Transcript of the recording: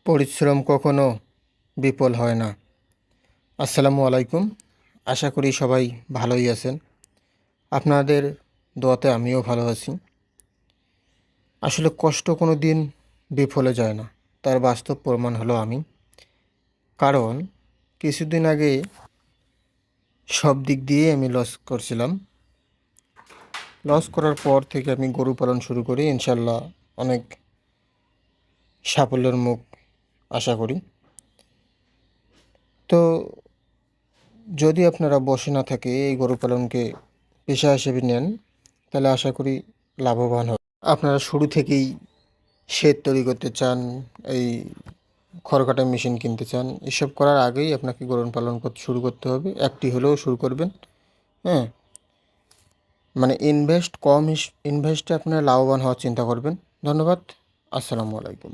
পরিশ্রম কখনো বিফল হয় না। আসসালামু আলাইকুম। আশা করি সবাই ভালোই আছেন। আপনাদের দোয়াতে আমিও ভালো আছি। আসলে কষ্ট কোনো দিন বিফলে যায় না, তার বাস্তব প্রমাণ হলো আমি। কারণ কিছুদিন আগে সব দিক দিয়ে আমি লস করছিলাম। লস করার পর থেকে আমি গরু পালন শুরু করি, ইনশাল্লাহ অনেক সাফল্যের মুখ আশা করি। তো যদি আপনারা বসে না থাকে এই গরু পালনকে পেশা হিসেবে নেন, তাহলে আশা করি লাভবান হবে। আপনারা শুরু থেকেই শেড তৈরি করতে চান, এই খড় কাটা মেশিন কিনতে চান, এসব করার আগেই আপনাকে গরু পালন করতে শুরু করতে হবে। একটি হলেও শুরু করবেন। হ্যাঁ, মানে ইনভেস্টে আপনারা লাভবান হওয়ার চিন্তা করবেন। ধন্যবাদ। আসসালামু আলাইকুম।